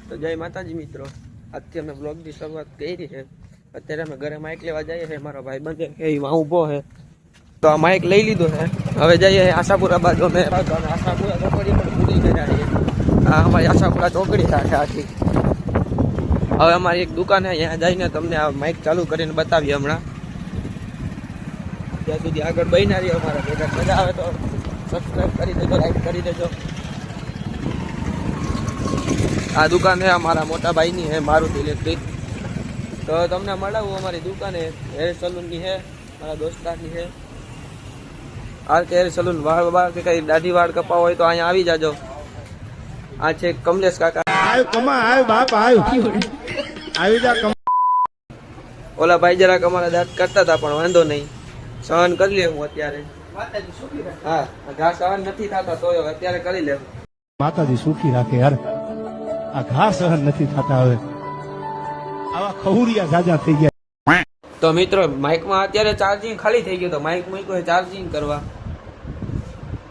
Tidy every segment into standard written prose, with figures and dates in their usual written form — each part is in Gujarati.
તો જય માતાજી મિત્રો, આજથી અમે બ્લોગની શરૂઆત કરી છે. અત્યારે અમે ઘરે માઇક લેવા જઈએ છીએ. મારો ભાઈ બંધ છે એ ઊભો છે, તો આ માઇક લઈ લીધો છે. હવે જઈએ આશાપુરા બાજુ. અમે આશાપુરા ચોકડી પણ પૂરી કર્યા છીએ. આ અમારી આશાપુરા ચોકડી છે આખી. હવે અમારી એક દુકાન છે, ત્યાં જઈને તમને આ માઇક ચાલુ કરીને બતાવીએ હમણાં. ત્યાં સુધી આગળ બન્યા રહીએ. અમારા ભેગા મજા આવે તો સબસ્ક્રાઈબ કરી દેજો, લાઈક કરી દેજો. આ દુકાન છે અમારા મોટા ભાઈની છે, મારુતિ ઇલેક્ટ્રિક. તો તમને મળાવું અમારી દુકાને હેર સલૂનની છે, મારા દોસ્તારની છે. RK hair salon. વાળ કે કઈ દાઢી વાળ કપાવ હોય તો અહીંયા આવી જાજો. આ છે કમલેશ કાકા. ઓલા ભાઈ જરાક અમારા દાંત કરતા હતા પણ વાંધો નહીં, સહન કરી લે. હું અત્યારે હા ઘા સહન નથી થતા તો અત્યારે કરી લે. માતાજી સુખી રાખે યાર. આ ઘા સહન નથી થતા. હવે આવા ખહુરિયા જાજા થઈ ગયા. તો મિત્રો માઇકમાં અત્યારે ચાર્જિંગ ખાલી થઈ ગયું, તો માઇક મૂક્યો ચાર્જિંગ કરવા.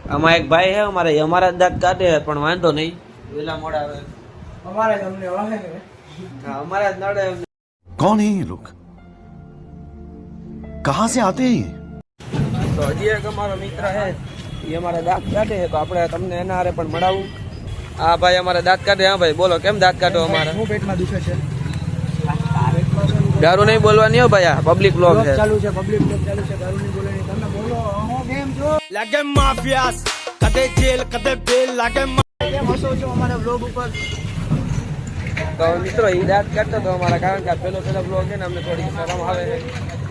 આમાં એક ભાઈ છે અમારા દાંત કાઢે પણ વાંધો નહીં, વેલા મોડા આવે. અમારા જ અમને વાહે છે. હા અમારા જ નડે. कौन है ये लोग, कहां से आते हैं? તો હજી એક અમારો મિત્ર છે, એ અમારા દાંત કાઢે છે, તો આપણે તમને એના હારે પણ મળાવું. હા ભાઈ અમારા દાંત કાઢે. હા ભાઈ બોલો, કેમ દાંત કાઢો અમારા? હું પેટમાં દુખે છે. દારૂ નહીં બોલવાની હો ભાઈ, આ પબ્લિક બ્લોગ છે. ચાલુ છે, પબ્લિક બ્લોગ ચાલુ છે. દારૂ નહીં બોલવાની. તમે બોલો. હું કેમ છો? લાગે માફિયાસ, કદે જેલ કદે બેલ. લાગે કેમ હસો છો અમારા બ્લોગ ઉપર? તો મિત્રો એ દાંત કાઢતો તો અમારા, કારણ કે આ પેલો બ્લોગ છે ને, અમને થોડી શરમ આવે છે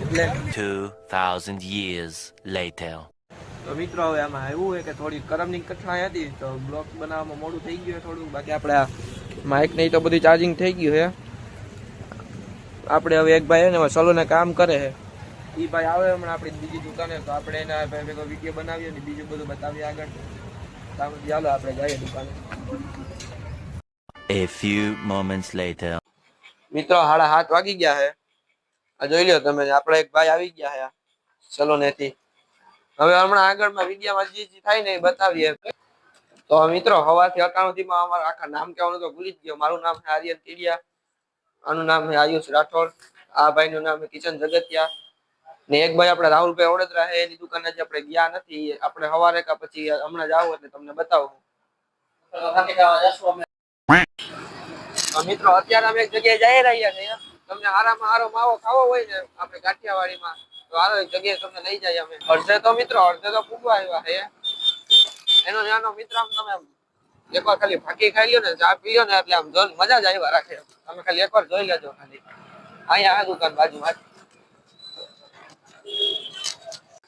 એટલે. 2000 years later. તો મિત્રો હવે આમાં એવું છે કે થોડી કરમની કઠણાઈ હતી, તો બ્લોગ બનાવવામાં મોડું થઈ ગયું થોડું. બાકી આપણે આ માઇક નહીં તો બધું ચાર્જિંગ થઈ ગયું છે. આપણે હવે એક ભાઈ ને સલૂને કામ કરે છે, એ ભાઈ આવે હમણાં આપણી બીજી દુકાને, તો આપણે એના ભાઈ ભેગો વિડીયો બનાવીએ ને બીજું બધું બતાવીએ આગળ. ચાલો આપણે જઈએ દુકાને. A few moments later. મિત્રો 7:30 વાગી ગયા છે. આ જોઈ લો તમે, આપણે એક ભાઈ આવી ગયા છે સલૂનેથી. હવે હમણાં આગળમાં વિડીયોમાં જે થાય ને એ બતાવીએ. તો મિત્રો સવારથી 91 માં અમારા આખા નામ કહેવાનું તો ભૂલી જ ગયો. મારું નામ છે આર્યન ટીડિયા, આનું નામ છે આયુષ રાઠોડ, આ ભાઈનું નામ છે કિશન જગતિયા, ને એક ભાઈ આપણે રાહુલભાઈ ઓડેદરા છે, એની દુકાને જે આપણે ગયા નથી. આપણે સવારે કા પછી હમણાં જ આવું એટલે તમને બતાવું. મિત્રો અત્યારે અમે એક જગ્યાએ જઈ રહ્યા છીએ. તમને આરામાં આરો માવો ખાવો હોય ને આપણે કાઠિયાવાડીમાં, તો આરો એક જગ્યાએ તમને લઈ જાય અમે. અડધે તો મિત્રો અડધે તો પૂગવા આવ્યા છે. એનો નાનો મિત્ર આમ તમે એકવાર ખાલી ફાકી ખાઈ લ્યો ને, ચા પી લ્યો ને, એટલે આમ જો મજા જ આવ્યા રાખે. તમે ખાલી એકવાર જોઈ લેજો. ખાલી અહીંયા આ દુકાન બાજુમાં.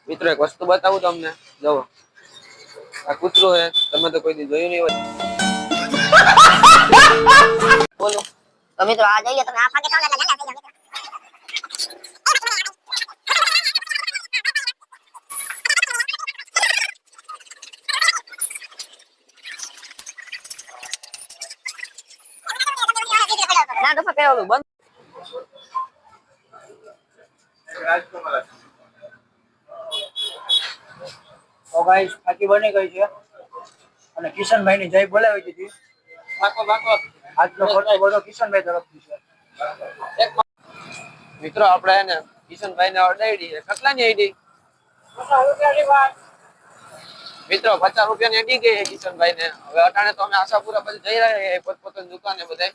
મિત્રો એક વસ્તુ બતાવું તમને, જુઓ આ કૂતરું છે, તમે તો કોઈ દી જોયું નહીં હોય. બોલો તો મિત્રો આ જોઈએ તમે આ ફાકે ખાવા લાગા થઈ જાવ. ના તો ફકે ઓલું બંધ. તો ગાઈસ ફાકી બની ગઈ છે અને કિશનભાઈ ની જય બોલાવી દીધી. આજનો ખર્ચો બધો કિશનભાઈ તરફથી છે. મિત્રો આપણે એને કિશનભાઈ ને અડાઈડી છે. કેટલાની આઈડી? મિત્રો 50 રૂપિયાની અડી ગઈ છે કિશનભાઈ ને. હવે અટાણે તો અમે આશાપુરા પછી જઈ રહ્યા છીએ પોતપોતાની દુકાને બધા.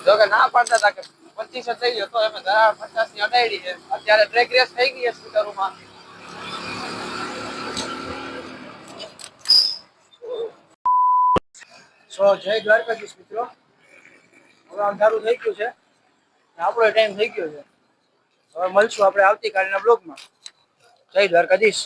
જો કે ના પાડતા હતા કે 25 થઈ ગયો, તો અમે 50 ની અડાઈડી છે. અત્યારે ટ્રેક રેસ થઈ ગઈ છે સ્કૂટરોમાં. સો જય દ્વારકાધીશ મિત્રો. હવે અંધારું થઈ ગયું છે, આપણો ટાઈમ થઈ ગયો છે. હવે મળશું આપણે આવતીકાલના બ્લોગમાં. જય દ્વારકાધીશ.